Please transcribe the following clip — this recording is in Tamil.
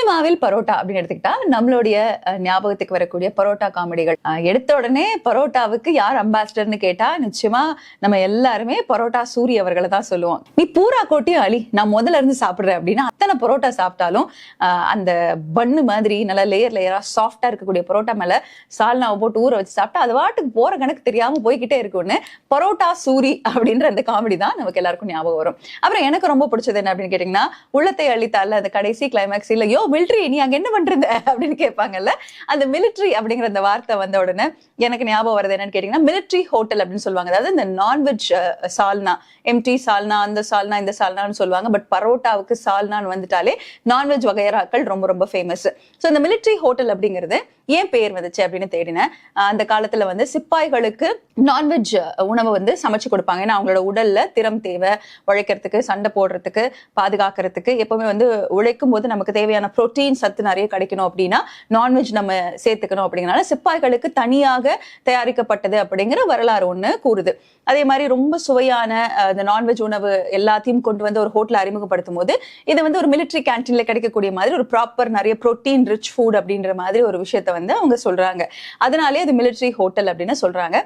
சினிமாவில் பரோட்டா அப்படின்னு எடுத்துக்கிட்டா நம்மளுடைய ஞாபகத்துக்கு வரக்கூடிய பரோட்டா காமெடிகள். எடுத்த உடனே பரோட்டாவுக்கு யார் அம்பாசிடர்னு கேட்டா நிச்சயமா நம்ம எல்லாருமே பரோட்டா சூரி அவர்களை தான் சொல்லுவோம். நீ பூரா கோட்டியும் அழி, நான் முதல்ல இருந்து சாப்பிடுறேன் அப்படின்னா அத்தனை பரோட்டா சாப்பிட்டாலும் அந்த பன்னு மாதிரி நல்லா லேயரா சாஃப்டா இருக்கக்கூடிய பரோட்டா மேல சால்னாவை போட்டு ஊற வச்சு சாப்பிட்டா அது வாட்டுக்கு போற கணக்கு தெரியாம போய்கிட்டே இருக்கும்னு பரோட்டா சூரி அப்படின்ற அந்த காமெடி தான் நமக்கு எல்லாருக்கும் ஞாபகம் வரும். அப்புறம் எனக்கு ரொம்ப பிடிச்சது என்ன அப்படின்னு கேட்டீங்கன்னா, உள்ளத்தை அழித்தால அந்த கடைசி கிளைமேக்ஸ் இல்ல யோ மிலிட்ரி நீ அங்க என்ன பண்றது அப்படின்னு கேட்பாங்கல்ல. அந்த மிலிட்ரி அப்படிங்கிற அந்த வார்த்தை வந்த உடனே எனக்கு ஞாபகம் வருது என்னன்னு கேட்டீங்கன்னா, மிலிட்ரி ஹோட்டல் அப்படின்னு சொல்லுவாங்க. அதாவது இந்த நான்வெஜ் சால்னா, எம்டி சால்னா, அந்த சால்னா இந்த சால்னான்னு சொல்லுவாங்க. பட் பரோட்டாவுக்கு சால்னான்னு வந்துட்டாலே நான்வெஜ் வகையறாக்கள் ரொம்ப ரொம்ப ஃபேமஸ். ஸோ இந்த மிலிட்ரி ஹோட்டல் அப்படிங்கிறது ஏன் பேர் வந்துச்சு அப்படின்னு தேடினேன். அந்த காலத்துல வந்து சிப்பாய்களுக்கு நான்வெஜ் உணவை வந்து சமைச்சு கொடுப்பாங்க. ஏன்னா அவங்களோட உடல்ல திறம் தேவை, உழைக்கிறதுக்கு, சண்டை போடுறதுக்கு, பாதுகாக்கிறதுக்கு, எப்பவுமே வந்து உழைக்கும் போது நமக்கு தேவையான புரோட்டீன் சத்து நிறைய கிடைக்கணும் அப்படின்னா நான்வெஜ் நம்ம சேர்த்துக்கணும் அப்படிங்கிறனால சிப்பாய்களுக்கு தனியாக தயாரிக்கப்பட்டது அப்படிங்கிற வரலாறு ஒண்ணு கூறுது. அதே மாதிரி ரொம்ப சுவையான அந்த நான்வெஜ் உணவு எல்லாத்தையும் கொண்டு வந்து ஒரு ஹோட்டல் அறிமுகப்படுத்தும் போது இது வந்து ஒரு மிலிட்ரி கேன்டீன்ல கிடைக்கக்கூடிய மாதிரி ஒரு ப்ராப்பர் நிறைய புரோட்டீன் ரிச் ஃபுட் அப்படின்ற மாதிரி ஒரு விஷயத்த வந்து அவங்க சொல்றாங்க. அதனாலே அது மிலிட்ரி ஹோட்டல் அப்படின்னு சொல்றாங்க.